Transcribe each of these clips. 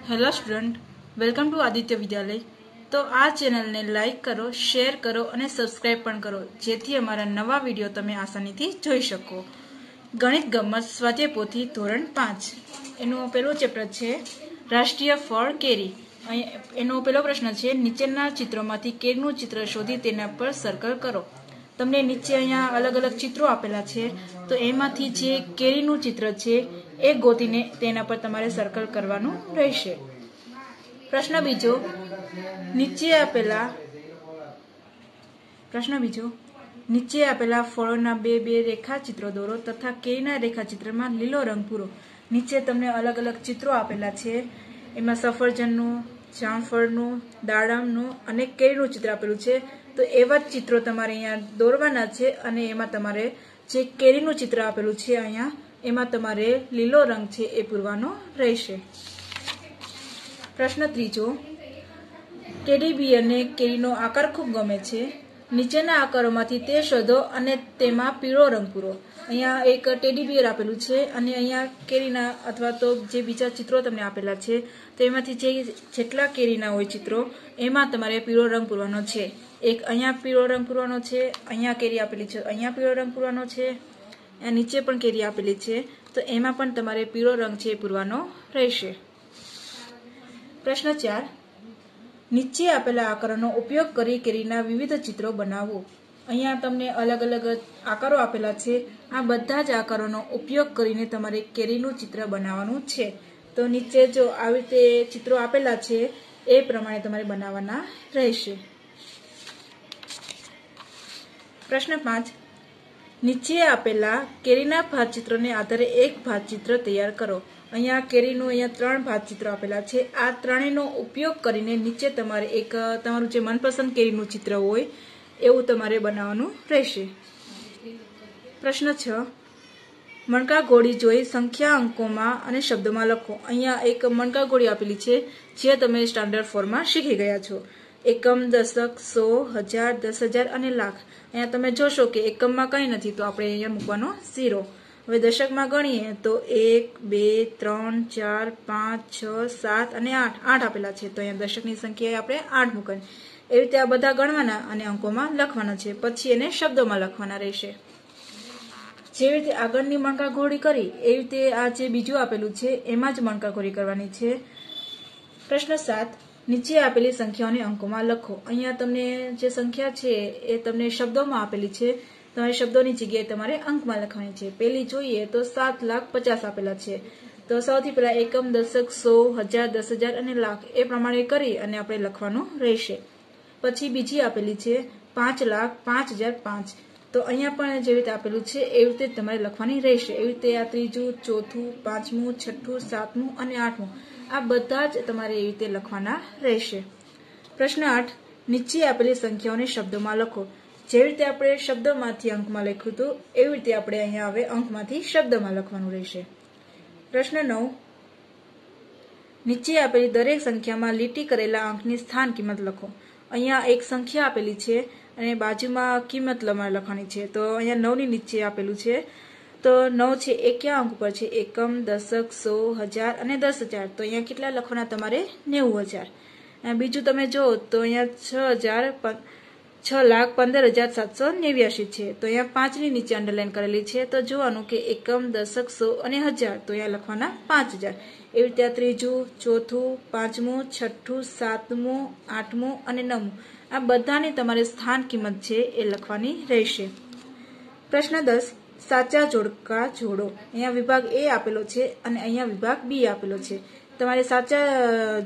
Hello student, welcome to Aditya Vidyalaya. तो आ channel ने like करो, शेर करो और सब्सक्राइब पण करो जेथी अमारा नवा वीडियो तमे आसानी जोई शको। गणित गम्मत स्वाध्याय पोथी धोरण 5 एनु पहेलो चेप्टर छे राष्ट्रीय फळ केरी। एनो पहेलो प्रश्न छे नीचेना चित्रोमांथी केरीनुं चित्र शोधी तेना पर सर्कल करो। तमने नीचे अहींया अलग अलग चित्रों आपेला छे तो एमांथी जे केरीनुं चित्र छे ए गोतीने तेना पर तमारे सर्कल करवानुं रहेशे। प्रश्न बीजो नीचे आपेला फळोना बे रेखाचित्रो दोरो तथा केरीना रेखाचित्रमां लीलो रंग पूरो। नीचे तमने अलग अलग चित्रों आपेला छे एमां सफरजननुं, जामफळनुं, दाडमनुं अने केरीनुं चित्र आपेलुं छे तो एवा चित्रों तमारे अहींया दोरवाना छे अने एमां तमारे जे केरीनुं चित्र आपेलुं छे अहींया एमां तमारे लीलो रंग छे ए पूरवानो रहेशे। प्रश्न त्रीजो टेडी बियरने केरीनो आकार खूब गमे छे। नीचेना आकारोमांथी ते शोधो अने तेमां पीळो रंग पूरो। अहींया एक टेडी बियर आपेलुं छे अने अहींया केरीना अथवा तो जे बीजा चित्रों तमने आपेला छे तो एमांथी जेटला केरीना होय चित्रों एमां तमारे पीळो रंग पूरवानो छे। एक अहींया पीळो रंग पूरवानो छे, अहींया केरी आपेली छे अहींया पीळो रंग पूरवानो छे, नीचे पण केरी आपेली छे तो एमां पण तमारे पीळो रंग छे पूरवानो रहेशे। प्रश्न 4 नीचे आपेला आकारोनो उपयोग करी केरीना विविध चित्रों बनावो। अहींया तमने अलग अलग आकारो आपेला छे। आ बधा ज आकारोनो उपयोग करीने तमारे केरीनुं चित्र बनाववानुं छे। तो नीचे जो આવી રીતે चित्रों आपेला छे ए प्रमाणे तमारे बनाववाना रहेशे। प्रश्न 5 नीचे आपेला केरीना भातचित्रोने आधारे एक भातचित्र तैयार करो। अहींया केरीनुं अहींया 3 भातचित्र आपेला छे। आ त्रणेयनो उपयोग करीने नीचे तमारे एक तमारुं जे मनपसंद केरीनुं चित्र होय एवुं तमारे बनाववानुं रहेशे। प्रश्न 6 मणका घोड़ी जोई संख्या अंकोमां अने शब्दोमां लखो। अहींया एक मणका घोड़ी आपेली छे जे तमे स्टान्डर्ड 4 मां शीखी गया छो। एकम, दशक, 100, 1000, 10,000 अने लाख। अहींया तमे जोशो के एकम मां कंई नथी तो आपणे अहींया मूकवानो 0। हवे दशक में गणीए तो 1, 2, 3, 4, 5, 6, 7 અને 8 आपेला छे तो अहींया दशकनी संख्या आपणे 8 मूकવાની। एवी रीते आ बधा गणवाना અને અંકોમાં લખવાના છે, પછી એને શબ્દોમાં લખવાના રહેશે। જેવી રીતે આગળની મણકા ઘોડી કરી એવી રીતે આ જે બીજું આપેલું છે એમાં જ મણકા ઘોડી કરવાની છે। પ્રશ્ન 7 નીચે આપેલી સંખ્યાઓને અંકોમાં લખો। અહીંયા તમને જે સંખ્યા છે એ તમને શબ્દોમાં આપેલી છે, તમારે શબ્દોની જગ્યાએ તમારે અંકમાં લખવાની છે। પહેલી જોઈએ તો 7,50,000 આપેલા છે તો સૌથી પહેલા એકમ, દશક, 100, 1000, 10,000 અને લાખ એ પ્રમાણે કરી અને આપણે લખવાનું રહેશે। પછી બીજી આપેલી છે 5,05,005 તો અહીંયા પણ જેવી રીતે આપેલું છે એવી રીતે તમારે લખવાની રહેશે। એવી રીતે આ ત્રીજું, ચોથું, પાંચમું, છઠ્ઠું, સાતમું અને આઠમું આ બધા જ તમારે એવી રીતે લખવાના રહેશે। પ્રશ્ન 8 નીચે આપેલી સંખ્યાઓને શબ્દોમાં લખો। જેવી રીતે આપણે શબ્દોમાંથી અંકમાં લખ્યું હતું એવી રીતે આપણે અહીંયા હવે અંકમાંથી શબ્દમાં લખવાનું રહેશે। પ્રશ્ન 9 નીચે આપેલી દરેક સંખ્યામાં લીટી કરેલા અંકની સ્થાન કિંમત લખો। અહીંયા એક સંખ્યા આપેલી છે અને બાજુમાં કિંમત લખવાની છે તો અહીંયા 9 ની નીચે આપેલું છે તો 9 છે એ કયા અંક ઉપર છે? એકમ, દશક, 100, 1000 અને 10,000 તો અહીંયા કેટલા લખવાના તમારે? 90,000। બીજું તમે જો તો અહીંયા 6,15,789 છે તો અહીંયા 5 ની નીચે અંડરલાઈન કરેલી છે તો જોવાનું કે એકમ, દશક, 100 અને 1000 તો અહીંયા લખવાના 5,000। એવી રીતે ત્રીજું, ચોથું, પાંચમું, છઠ્ઠું, સાતમું, આઠમું અને નવમું આ બધાની તમારે સ્થાન કિંમત છે એ લખવાની રહેશે। પ્રશ્ન 10 સાચા જોડકા જોડો। અહીંયા વિભાગ એ આપેલો છે અને અહીંયા વિભાગ બી આપેલો છે। તમારે સાચા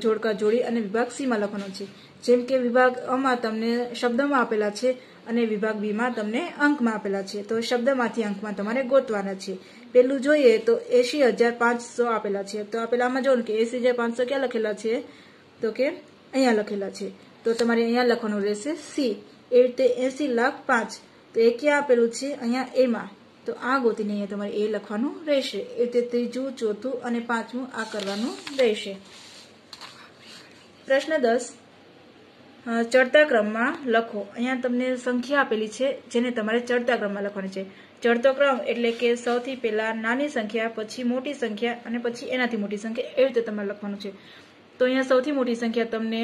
જોડકા જોડી અને વિભાગ સી માં લખવાનો છે। જેમ કે વિભાગ અ માં તમને શબ્દમાં આપેલા છે અને વિભાગ બી માં તમને અંકમાં આપેલા છે તો શબ્દમાંથી અંકમાં તમારે ગોતવાના છે। પેલું જોઈએ તો 80,500 આપેલા છે તો આ પેલામાં જોવાનું કે 80,500 ક્યાં લખેલા છે તો કે અહીંયા લખેલા છે તો તમારે અહીંયા લખવાનું રહેશે સી। એ રીતે 80,05,000 તો એ ક્યાં આપેલું છે? અહીંયા એ માં તો આ ગોતીને અહીંયા તમારે એ લખવાનું રહેશે। એ રીતે ત્રીજું, ચોથું અને પાંચમું આ કરવાનું રહેશે। પ્રશ્ન 10 ચડતા ક્રમમાં લખો। અહીંયા તમને સંખ્યા આપેલી છે જેને તમારે ચડતા ક્રમમાં લખવાની છે। ચડતો ક્રમ એટલે કે સૌથી પહેલા નાની સંખ્યા, પછી મોટી સંખ્યા અને પછી એનાથી મોટી સંખ્યા એવી રીતે તમારે લખવાનું છે। તો અહીંયા સૌથી મોટી સંખ્યા તમને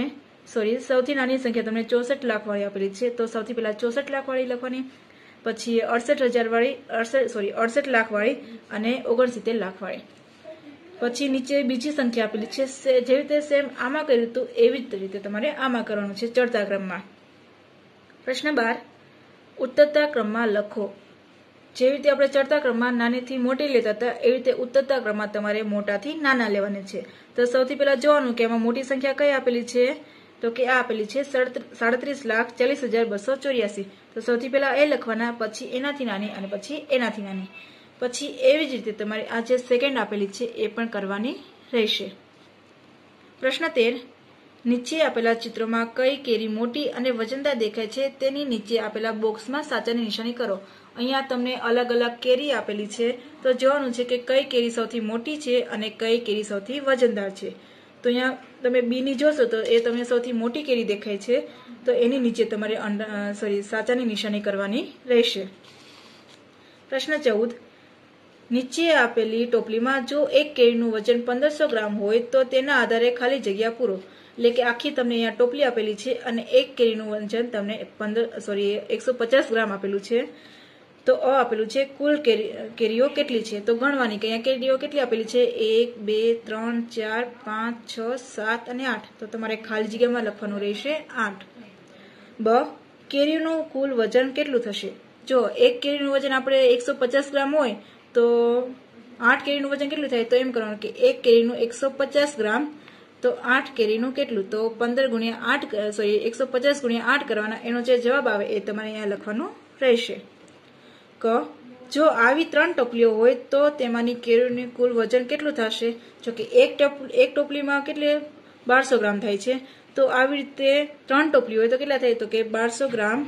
સૌથી નાની સંખ્યા તમને 64 લાખ વાળી આપેલી છે, તો સૌથી પહેલા 64 લાખ વાળી લખવાની, પછી 68,000 વાળી 68 લાખ વાળી અને 69 લાખ વાળી. પછી નીચે બીજી સંખ્યા આપેલી છે, જેવી રીતે સેમ આમાં કર્યું હતું એવી જ રીતે તમારે આમાં કરવાનું છે ચડતા ક્રમમાં. પ્રશ્ન 12 ઉત્તરતા ક્રમમાં લખો. જેવી રીતે આપણે ચડતા ક્રમમાં નાનીથી મોટી લેતા હતા એવી રીતે ઉત્તરતા ક્રમમાં તમારે મોટાથી નાના લેવાના છે. તો સૌથી પહેલા જોવાનું કે એમાં મોટી સંખ્યા કઈ આપેલી છે, તો કે આ આપેલી છે 37,40,284. તો સૌથી પહેલા એ લખવાના, પછી એનાથી નાની અને પછી એનાથી નાની. પછી એવી જ રીતે તમારે આ જે સેકન્ડ આપેલી છે એ પણ કરવાની રહેશે. પ્રશ્ન 13 નીચે આપેલા ચિત્રોમાં કઈ કેરી મોટી અને વજનદાર દેખાય છે તેની નીચે આપેલા બોક્સમાં સાચાની નિશાની કરો. અહીંયા તમને અલગ અલગ કેરી આપેલી છે, તો જોવાનું છે કે કઈ કેરી સૌથી મોટી છે અને કઈ કેરી સૌથી વજનદાર છે. તો અહીંયા તમે બી ની જોશો તો એ તમને સૌથી મોટી કેરી દેખાય છે, તો એની નીચે તમારે સાચાની નિશાની કરવાની રહેશે. પ્રશ્ન 14 નીચે આપેલી ટોપલીમાં જો એક કેરીનું વજન 1500 ગ્રામ હોય તો તેના આધારે ખાલી જગ્યા પૂરો. એટલે કે આખી તમને અહીંયા ટોપલી આપેલી છે અને એક કેરીનું વજન તમને 150 ગ્રામ આપેલું છે. તો આપેલું છે કુલ કેરીઓ કેટલી છે, તો ગણવાની કે અહીંયા કેરીઓ કેટલી આપેલી છે 1 2 3 4 5 6 7 અને 8. તો તમારે ખાલી જગ્યામાં લખવાનું રહેશે 8. બ કેરીનું કુલ વજન કેટલું થશે. જો એક કેરીનું વજન આપણે 150 ગ્રામ હોય તો 8 કેરીનું વજન કેટલું થાય, તો એમ કરવાનું કે એક કેરીનું 150 ગ્રામ, તો 8 કેરીનું કેટલું, તો 150 ગુણ્યા 8 કરવાના. એનો જે જવાબ આવે એ તમારે અહીંયા લખવાનું રહેશે. ક જો આવી 3 ટોપલીઓ હોય તો તેમાંની કેરીનું કુલ વજન કેટલું થશે. જો કે એક ટોપલીમાં કેટલી 1200 ગ્રામ થાય છે, તો આવી રીતે 3 ટોપલી હોય તો કેટલા થાય, તો કે 1200 ગ્રામ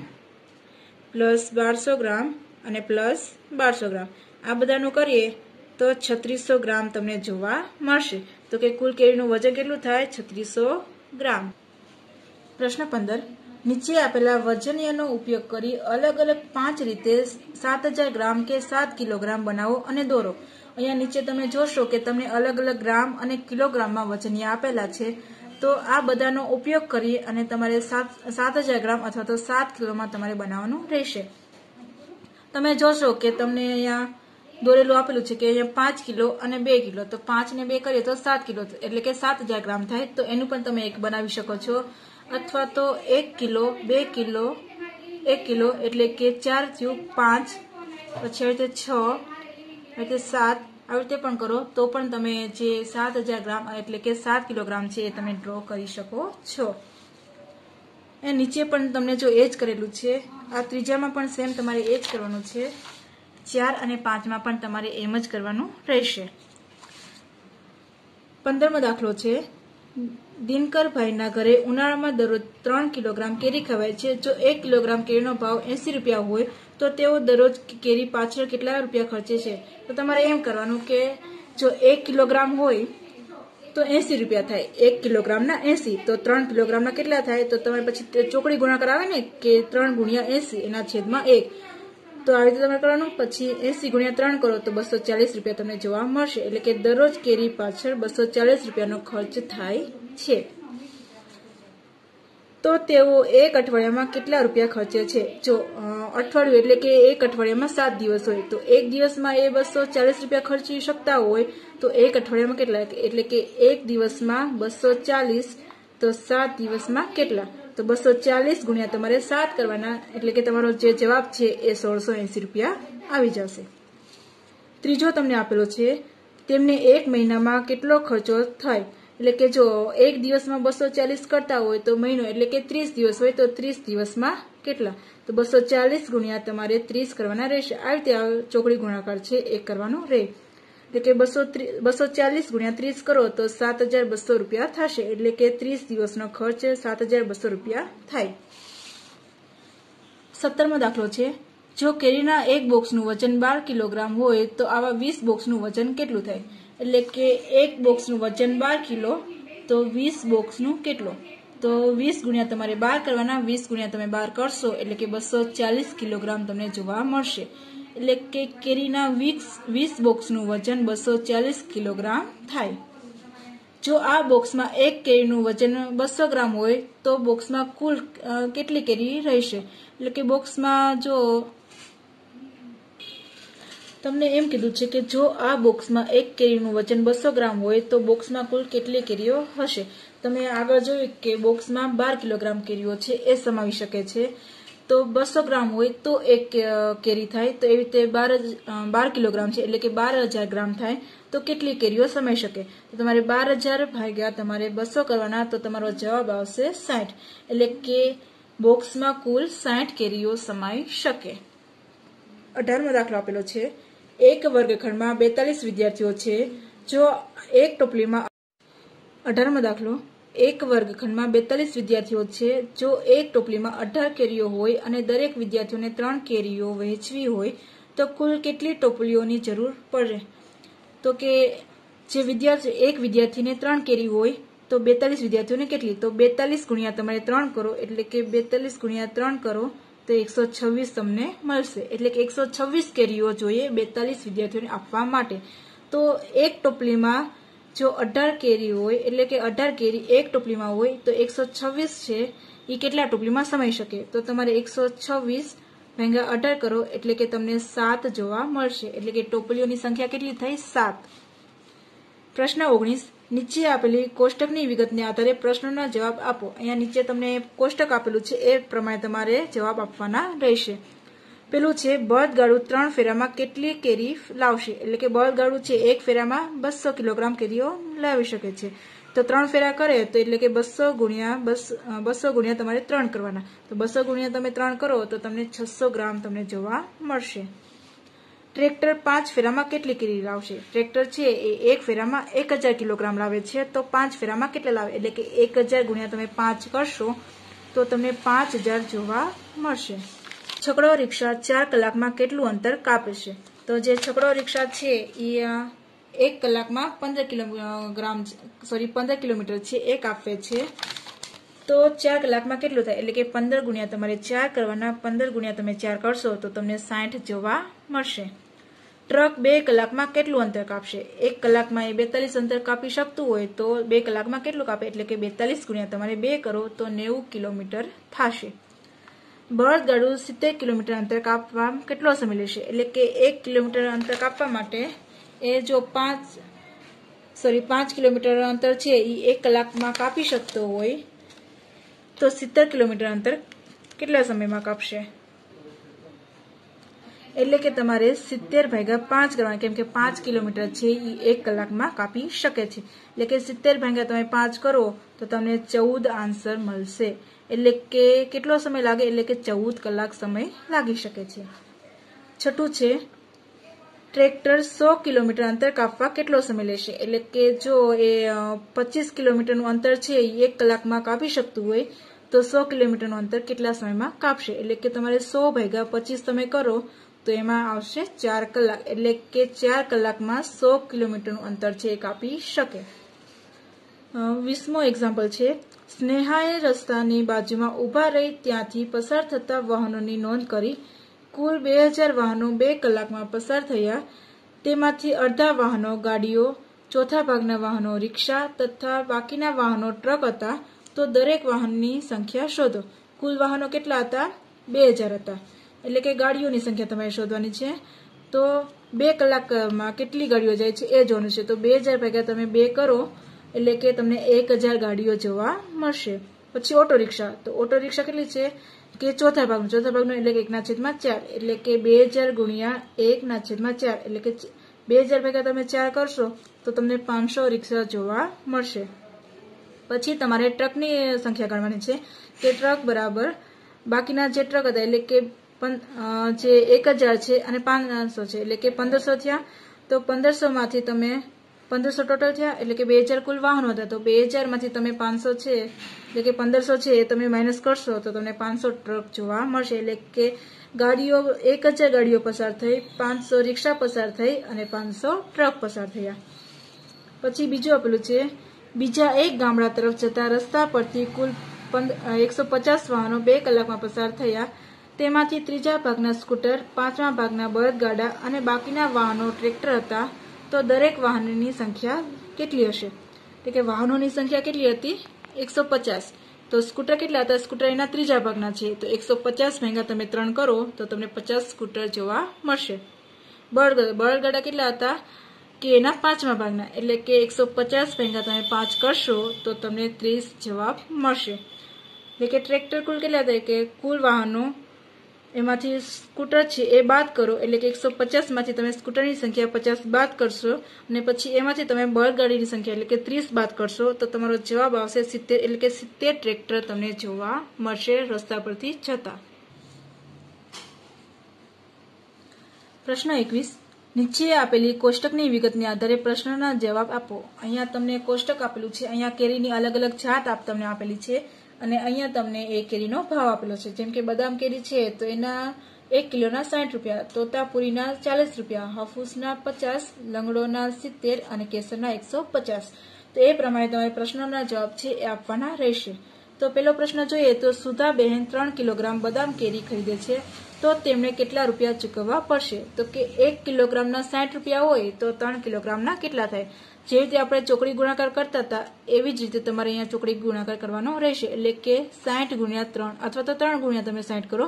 પ્લસ 1200 ગ્રામ અને પ્લસ 1200 ગ્રામ. આ બધાનું કરીએ તો 3600 ગ્રામ તમને જોવા મળશે. તો કે કુલ કેરીનું વજન કેટલું થાય 3600 ગ્રામ. પ્રશ્ન 15 નીચે આપેલા વજનીયનો ઉપયોગ કરી અલગ અલગ 5 રીતે 7000 ગ્રામ કે 7 કિલોગ્રામ બનાવો અને દોરો. અહીંયા નીચે તમે જોશો કે તમને અલગ અલગ ગ્રામ અને કિલોગ્રામમાં વજનીય આપેલા છે, તો આ બધાનો ઉપયોગ કરી અને તમારે 7000 ગ્રામ અથવા તો 7 કિલોમાં તમારે બનાવવાનું રહેશે. તમે જોશો કે તમને અહીંયા દોરેલું આપેલું છે કે અહીંયા 5 કિલો અને 2 કિલો, તો 5 ને 2 કરીએ તો 7 કિલો એટલે કે 7000 ગ્રામ થાય. તો એનું પણ તમે એક બનાવી શકો છો, અથવા તો 1 કિલો 2 કિલો 1 કિલો એટલે કે 4 થયું 5, પછી આવી રીતે 6 આવી રીતે 7 આવી રીતે પણ કરો તો પણ તમે જે 7000 ગ્રામ એટલે કે 7 કિલોગ્રામ છે એ તમે ડ્રો કરી શકો છો. એ નીચે પણ તમને જો એ જ કરેલું છે, આ ત્રીજામાં પણ સેમ તમારે એ જ કરવાનું છે, 4 અને 5માં પણ તમારે એમ જ કરવાનું રહેશે. 15મો દાખલો છે, દિનકરભાઈના ઘરે ઉનાળામાં દરરોજ 3 કિલોગ્રામ કેરી ખવાય છે. જો 1 કિલોગ્રામ કેરીનો ભાવ 80 રૂપિયા હોય તો તેઓ દરરોજ કેરી પાછળ કેટલા રૂપિયા ખર્ચે છે. તો તમારે એમ કરવાનું કે જો 1 કિલોગ્રામ હોય તો 80 રૂપિયા થાય, 1 કિલોગ્રામના 80, તો 3 કિલોગ્રામના કેટલા થાય, તો તમારે પછી ચોકડી ગુણાકાર આવે ને કે 3 ગુણ્યા 80 એના છેદમાં 1, તો આવી રીતે તમે કરવાનું. પછી 80 ગુણ્યા 3 કરો તો 240 રૂપિયા તમને જોવા મળશે. એટલે કે દરરોજ કેરી પાછળ 240 રૂપિયાનો ખર્ચ થાય છે. તો તેઓ એક અઠવાડિયામાં કેટલા રૂપિયા ખર્ચે છે. જો અઠવાડિયું એટલે કે એક અઠવાડિયામાં 7 દિવસ હોય તો એક દિવસમાં એ 240 રૂપિયા ખર્ચી શકતા હોય, તો એક અઠવાડિયામાં કેટલા, એટલે કે એક દિવસમાં 240, તો 7 દિવસમાં કેટલા, તો 240 ગુણ્યા તમારે 7 કરવાના. એટલે કે તમારો જે જવાબ છે એ 1680 રૂપિયા આવી જશે. ત્રીજો તમને આપેલો છે, તેમને એક મહિનામાં કેટલો ખર્ચો થાય. એટલે કે જો એક દિવસમાં 240 કરતા હોય તો મહિનો એટલે કે 30 દિવસ હોય તો 30 દિવસમાં કેટલા, તો 240 ગુણ્યા તમારે 30 કરવાના રહેશે. આવી રીતે ચોકડી ગુણાકાર છે એ કરવાનો રહે. એટલે કે 240 ગુણ્યા 30 કરો તો 7200 રૂપિયા થશે. એટલે કે 30 દિવસનો ખર્ચ 7200 રૂપિયા થાય. 17મો દાખલો છે, જો કેરીના એક બોક્સનું વજન 12 કિલોગ્રામ હોય તો આવા 20 બોક્સનું વજન કેટલું થાય. એટલે કે એક બોક્સનું વજન 12 કિલો, તો 20 બોક્સનું કેટલું, તો 20 ગુણ્યા તમારે 12 કરવાના. 20 ગુણ્યા તમે 12 કરશો એટલે કે 240 કિલોગ્રામ તમને જોવા મળશે. એટલે કે કેરીના 20 બોક્સનું વજન 240 કિલોગ્રામ થાય. જો આ બોક્સમાં એક કેરીનું વજન 200 ગ્રામ હોય તો બોક્સમાં કુલ કેટલી કેરી રહેશે? એટલે કે બોક્સમાં જો તમને એમ કીધું છે કે જો આ બોક્સમાં એક કેરીનું વજન 200 ગ્રામ હોય તો બોક્સમાં કુલ કેટલી કેરીઓ હશે? તમે આગળ જોયું કે બોક્સમાં 12 કિલોગ્રામ કેરીઓ છે એ સમાવી શકે છે, તો 200 ગ્રામ હોય તો એક કેરી થાય, તો એવી રીતે 12 કિલોગ્રામ છે એટલે કે 12,000 ગ્રામ થાય, તો કેટલી કેરીઓ સમાઈ શકે? તો તમારે 12,000 ભાગ્યા તમારે 200 કરવાના, તો તમારો જવાબ આવશે 60, એટલે કે બોક્સમાં કુલ 60 કેરીઓ સમાઈ શકે. 18મો દાખલો આપેલો છે, એક વર્ગખંડમાં 42 વિદ્યાર્થીઓ છે. જો એક ટોપલીમાં 18મો દાખલો, એક વર્ગખંડમાં 42 વિદ્યાર્થીઓ છે. જો એક ટોપલીમાં 18 કેરીઓ હોય અને દરેક વિદ્યાર્થીઓને 3 કેરીઓ વહેંચવી હોય તો કુલ કેટલી ટોપલીઓની જરૂર પડે? તો કે જે એક વિદ્યાર્થીને 3 કેરી હોય તો 42 વિદ્યાર્થીઓને કેટલી? તો 42 ગુણ્યા તમારે 3 કરો, એટલે કે 42 ગુણ્યા 3 કરો તો 126 તમને મળશે. એટલે કે 126 કેરીઓ જોઈએ 42 વિદ્યાર્થીઓને આપવા માટે. તો એક ટોપલીમાં જો 18 કેરી હોય, એટલે કે 18 કેરી એક ટોપલીમાં હોય તો 126 છે એ કેટલા ટોપલીમાં સમાઈ શકે? તો તમારે 126 ભાગ્યા 18 કરો એટલે કે તમને 7 જોવા મળશે. એટલે કે ટોપલીઓની સંખ્યા કેટલી થઈ? 7. પ્રશ્ન 19, નીચે આપેલી કોષ્ટકની વિગતને આધારે પ્રશ્નોના જવાબ આપો. અહીંયા નીચે તમને કોષ્ટક આપેલું છે એ પ્રમાણે તમારે જવાબ આપવાના રહેશે. પેલું છે બળદગાડું 3 ફેરામાં કેટલી કેરી લાવશે? એટલે કે બળદગાડું છે એક ફેરામાં 200 કિલોગ્રામ કેરીઓ લાવી શકે છે. તો 3 ફેરા કરે તો એટલે કે 200 ગુણ્યા તમારે 3 કરવાના. તો 200 ગુણ્યા તમે 3 કરો તો તમને 600 ગ્રામ તમને જોવા મળશે. ટ્રેક્ટર 5 ફેરામાં કેટલી કેરી લાવશે? ટ્રેક્ટર છે એ એક ફેરામાં 1000 કિલોગ્રામ લાવે છે, તો 5 ફેરામાં કેટલા લાવે? એટલે કે 1000 ગુણ્યા તમે 5 કરશો તો તમને 5000 જોવા મળશે. છકડો રિક્ષા 4 કલાકમાં કેટલું અંતર કાપે છે? તો જે છકડો રિક્ષા છે એ 1 કલાકમાં 15 કિલોમીટર છે એ કાપે છે. તો 4 કલાકમાં કેટલું થાય? એટલે કે 15 ગુણ્યા તમારે 4 કરવાના, 15 ગુણ્યા તમે 4 કરશો તો તમને 60 જોવા મળશે. ટ્રક 2 કલાકમાં કેટલું અંતર કાપશે? 1 કલાકમાં એ 42 અંતર કાપી શકતું હોય તો 2 કલાકમાં કેટલું કાપે? એટલે કે 42 ગુણ્યા તમારે 2 કરો તો 90 કિલોમીટર થશે. બળદગાડું 70 કિલોમીટર અંતર કાપવા કેટલો સમય લેશે? એટલે કે 1 કિલોમીટર અંતર કાપવા માટે એ જો 5 કિલોમીટર અંતર છે એ 1 કલાકમાં કાપી શકતો હોય તો 70 કિલોમીટર અંતર કેટલા સમયમાં કાપશે? એટલે કે તમારે 70 ભાગ્યા 5 કરવાના, કેમ કે 5 કિલોમીટર છે એ 1 કલાકમાં કાપી શકે છે. એટલે કે 70 ભાગ્યા તમે 5 કરો તો તમને 14 આન્સર મળશે. એટલે કે કેટલો સમય લાગે? એટલે કે 14 કલાક સમય લાગી શકે છે. છઠ્ઠું છે ટ્રેક્ટર 100 કિલોમીટર અંતર કાપવા કેટલો સમય લેશે? એટલે કે જો એ 25 કિલોમીટરનું અંતર છે એ 1 કલાકમાં કાપી શકતું હોય તો 100 કિલોમીટરનું અંતર કેટલા સમયમાં કાપશે? એટલે કે તમારે 100 ભાગ્યા 25 તમે કરો તો એમાં આવશે 4 કલાક. એટલે કે 4 કલાકમાં 100 કિલોમીટરનું અંતર છે એ કાપી શકે. 20મો એક્ઝામ્પલ છે, સ્નેહાએ રસ્તાની બાજુમાં ઊભા રહી ત્યાંથી પસાર થતા વાહનોની નોંધ કરી. કુલ 2000 વાહનો 2 કલાકમાં પસાર થયા. તેમાંથી અડધા વાહનો ગાડીઓ, ચોથા ભાગના વાહનો રિક્ષા તથા બાકીના વાહનો ટ્રક હતા. તો દરેક વાહનની સંખ્યા શોધો. કુલ વાહનો કેટલા હતા? 2000 હતા. એટલે કે ગાડીઓની સંખ્યા તમારે શોધવાની છે. તો 2 કલાકમાં કેટલી ગાડીઓ જાય છે એ જોવાનું છે. તો 2000 ભાગ્યા તમે 2 કરો એટલે કે તમને 1000 ગાડીઓ જોવા મળશે. પછી ઓટો રિક્ષા, તો ઓટો રિક્ષા કેટલી છે કે ચોથા ભાગનું એટલે કે 1/4, એટલે કે 2000 ગુણ્યા 1/4, એટલે કે 2000 ભાગ્યા તમે 4 કરશો તો તમને 500 રિક્ષા જોવા મળશે. પછી તમારે ટ્રકની સંખ્યા ગણવાની છે કે ટ્રક બરાબર બાકીના જે ટ્રક હતા એટલે કે જે 1000 છે અને 500 છે એટલે કે 1500 થયા. તો 1500 માંથી તમે 1500 ટોટલ થયા એટલે કે 2000 કુલ વાહનો હતા. તો 2000 માંથી તમે 500 છે એટલે કે 1500 છે એ તમે માઇનસ કરશો તો તમને 500 ટ્રક જોવા મળશે. એટલે કે ગાડીઓ 1000 ગાડીઓ પસાર થઈ, 500 રિક્ષા પસાર થઈ અને 500 ટ્રક પસાર થયા. પછી બીજું આપેલું છે, બીજા એક ગામડા તરફ જતા રસ્તા પરથી કુલ 150 વાહનો 2 કલાકમાં પસાર થયા. તેમાંથી ત્રીજા ભાગના સ્કૂટર, પાંચમા ભાગના બળદગાડા અને બાકીના વાહનો ટ્રેક્ટર હતા. તો દરેક વાહનની સંખ્યા કેટલી હશે? એટલે કે વાહનોની સંખ્યા કેટલી હતી 150, તો સ્કૂટર કેટલા હતા, સ્કૂટર એના ત્રીજા ભાગના છે, તો 150 ભાગ્યા તમે 3 કરો તો તમને 50 સ્કૂટર જોવા મળશે. બળદગાડા કેટલા હતા કે એના પાંચમા ભાગના, એટલે કે 150 ભાગ્યા તમે 5 કરશો તો તમને 30 જવાબ મળશે. એટલે કે ટ્રેક્ટર કુલ કેટલા થાય કે કુલ વાહનો એમાંથી સ્કૂટર છે એ બાદ કરો, એટલે કે 150 માંથી તમે સ્કૂટરની સંખ્યા 50 બાદ કરશો અને પછી એમાંથી તમે બળદગાડીની સંખ્યા એટલે કે 30 બાદ કરશો તો તમારો જવાબ આવશે 70, એટલે કે 70 ટ્રેક્ટર તમને જોવા મળશે રસ્તા પરથી જતા. પ્રશ્ન 21. નીચે આપેલી કોષ્ટકની વિગતને આધારે પ્રશ્નના જવાબ આપો. અહીંયા તમને કોષ્ટક આપેલું છે, અહીંયા કેરીની અલગ અલગ જાત તમને આપેલી છે અને અહીંયા તમને એ કેરીનો ભાવ આપેલો છે. જેમ કે બદામ કેરી છે તો એના 1 કિલોના 60 રૂપિયા, તોતાપુરીના 40 રૂપિયા, હાફૂસના 50, લંગડોના 70 અને કેસરના 150. તો એ પ્રમાણે તમારે પ્રશ્નોના જવાબ છે એ આપવાના રહેશે. તો પેલો પ્રશ્ન જોઈએ તો સુધાબહેન 3 કિલોગ્રામ બદામ કેરી ખરીદે છે તો તેમને કેટલા રૂપિયા ચૂકવવા પડશે? તો કે 1 કિલોગ્રામના 60 રૂપિયા હોય તો 3 કિલોગ્રામના કેટલા થાય? જે રીતે આપણે ચોકડી ગુણાકાર કરતા હતા એવી જ રીતે તમારે અહીંયા ચોકડી ગુણાકાર કરવાનો રહેશે, એટલે કે 60 ગુણ્યા 3 અથવા તો 3 ગુણ્યા તમે 60 કરો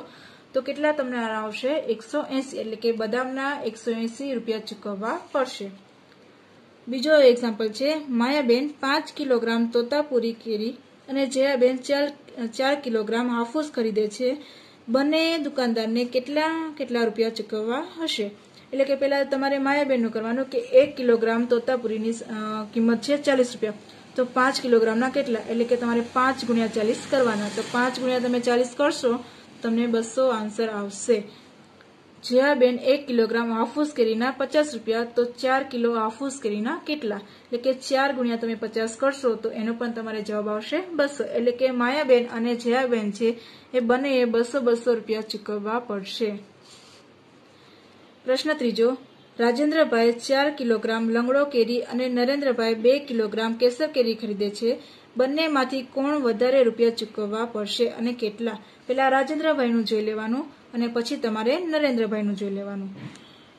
તો કેટલા તમને આવશે 180, એટલે કે બદામના 180 રૂપિયા ચૂકવવા પડશે. બીજો એક્ઝામ્પલ છે, માયાબેન 5 કિલોગ્રામ તોતાપુરી કેરી અને જયાબેન 4 કિલોગ્રામ હાફૂસ ખરીદે છે. બંને દુકાનદારને કેટલા રૂપિયા ચૂકવવા હશે? એટલે કે પહેલા તમારે માયાબેનનું કરવાનું કે 1 કિલોગ્રામ તોતાપુરીની કિંમત છે 40 રૂપિયા, તો 5 કિલોગ્રામના કેટલા, એટલે કે તમારે 5 ગુણ્યા 40 કરવાના, તો 5 ગુણ્યા તમે 40 કરશો તમને 200 આન્સર આવશે. જયાબેન 1 કિલોગ્રામ હાફૂસ કેરીના 50 રૂપિયા, તો 4 કિલો હાફૂસ કેરીના કેટલા, એટલે કે 4 ગુણ્યા તમે 50 કરશો તો એનો પણ તમારે જવાબ આવશે 200, એટલે કે માયાબેન અને જયાબેન છે એ બંને 200 રૂપિયા ચૂકવવા પડશે. પ્રશ્ન ત્રીજો, રાજેન્દ્રભાઈ 4 કિલોગ્રામ લંગડો કેરી અને નરેન્દ્રભાઈ 2 કિલોગ્રામ કેસર કેરી ખરીદે છે. બંનેમાંથી કોણ વધારે રૂપિયા ચૂકવવા પડશે અને કેટલા? પહેલા રાજેન્દ્રભાઈનું જોઈ લેવાનું અને પછી તમારે નરેન્દ્રભાઈનું જોઈ લેવાનું.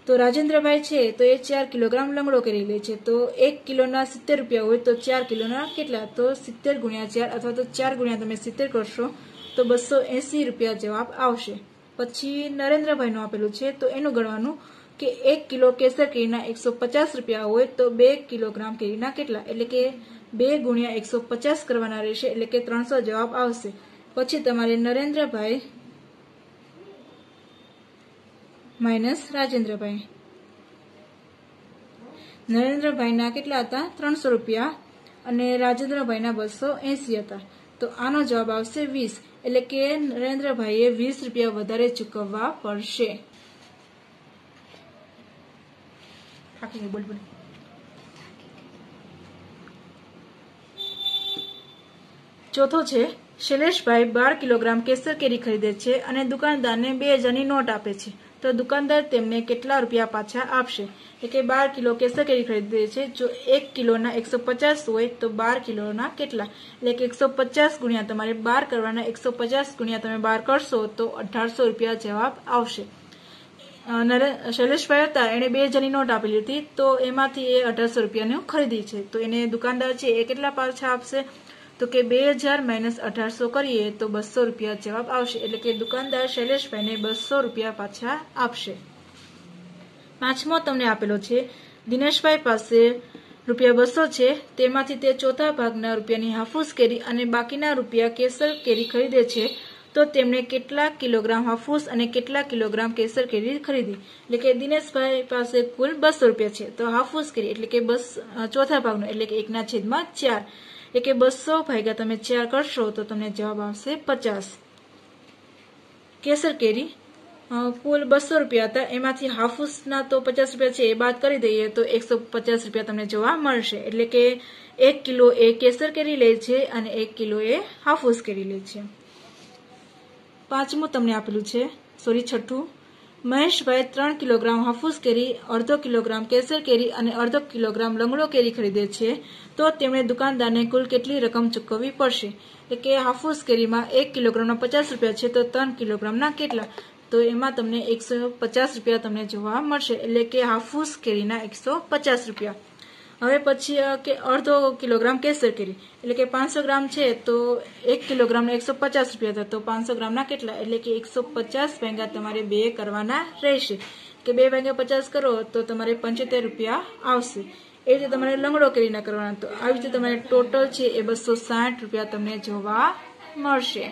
તો રાજેન્દ્રભાઈ છે તો એ 4 કિલોગ્રામ લંગડો કેરી લે છે, તો 1 કિલોના 70 રૂપિયા હોય તો 4 કિલોના કેટલા, તો 70 ગુણ્યા 4 અથવા તો 4 ગુણ્યા તમે 70 કરશો તો 280 રૂપિયા જવાબ આવશે. પછી નરેન્દ્રભાઈનું આપેલું છે તો એનું ગણવાનું કે 1 કિલો કેસર કેરીના 150 રૂપિયા હોય તો 2 કિલોગ્રામ કેરીના કેટલા, એટલે કે 2 ગુણ્યા 150 કરવાના રહેશે, એટલે કે 300 જવાબ આવશે. પછી તમારે નરેન્દ્રભાઈ માઇનસ રાજેન્દ્રભાઈ, નરેન્દ્રભાઈના કેટલા હતા 300 રૂપિયા અને રાજેન્દ્રભાઈના 280 હતા, તો આનો જવાબ આવશે 20, એટલે કે નરેન્દ્રભાઈએ 20 રૂપિયા વધારે ચૂકવવા પડશે. ચોથો છે, શૈલેષભાઈ 12 કિલોગ્રામ કેસર કેરી ખરીદે છે અને દુકાનદારને 2000ની નોટ આપે છે, તો દુકાનદાર તેમને કેટલા રૂપિયા પાછા આપશે? એટલે કે 12 કિલો કેસર કેરી ખરીદે છે, જો 1 કિલોના 150 હોય તો 12 કિલોના કેટલા, એટલે કે 150 ગુણ્યા તમારે 12 કરવાના, 150 ગુણ્યા તમે 12 કરશો તો 1800 રૂપિયા જવાબ આવશે. શૈલેષભાઈ હતા એને 2000ની નોટ આપેલી હતી તો એમાંથી એ 1800 રૂપિયાનું ખરીદી છે, તો એને દુકાનદાર છે એ કેટલા પાછા આપશે? તો કે 2000 માઇનસ 1800 કરીએ તો 200 રૂપિયા જવાબ આવશે, એટલે કે દુકાનદાર શૈલેષભાઈને 200 રૂપિયા પાછા આપશે. પાંચમો તમને આપેલો છે, દિનેશભાઈ પાસે રૂપિયા 200 છે, તેમાંથી તે ચોથા ભાગના રૂપિયાની હાફૂસ કેરી અને બાકીના રૂપિયા કેસર કેરી ખરીદે છે, તો તેમણે કેટલા કિલોગ્રામ હાફૂસ અને કેટલા કિલોગ્રામ કેસર કેરી ખરીદી? એટલે કે દિનેશભાઈ પાસે કુલ 200 રૂપિયા છે, તો હાફૂસ કેરી એટલે કે ચોથા ભાગનો એટલે કે 1/4, એટલે કે 200 ભાગ્યા તમે 4 કરશો તો તમને જવાબ આવશે 50. કેસર કેરી કુલ 200 રૂપિયા હતા, એમાંથી હાફૂસના તો 50 રૂપિયા છે એ બાદ કરી દઈએ તો 150 રૂપિયા તમને જોવા મળશે, એટલે કે 1 કિલો એ કેસર કેરી લે છે અને 1 કિલો એ હાફૂસ કેરી લે છે. છઠ્ઠું, મહેશભાઈ 3 કિલોગ્રામ હાફૂસ કેરી, અડધો કિલોગ્રામ કેસર કેરી અને અડધો કિલોગ્રામ લંગડો કેરી ખરીદે છે, તો તેમણે દુકાનદારને કુલ કેટલી રકમ ચૂકવવી પડશે? એટલે કે હાફૂસ કેરીમાં 1 કિલોગ્રામના 50 રૂપિયા છે તો 3 કિલોગ્રામના કેટલા, તો એમાં તમને 150 રૂપિયા તમને જોવા મળશે, એટલે કે હાફૂસ કેરીના 150 રૂપિયા. હવે પછી કે અડધો કિલોગ્રામ કેસર કેરી એટલે કે 500 ગ્રામ છે તો 1 કિલોગ્રામ 150 રૂપિયા થતા, તો 500 ગ્રામના કેટલા એટલે કે 150 ભાગ્યા તમારે 2 કરવાના રહેશે કે 2 ભાગ્યા 50 કરો તો તમારે 75 રૂપિયા આવશે। એ રીતે તમારે લંગડો કેરીના કરવાના, તો આવી રીતે તમારે ટોટલ છે એ 260 રૂપિયા તમને જોવા મળશે।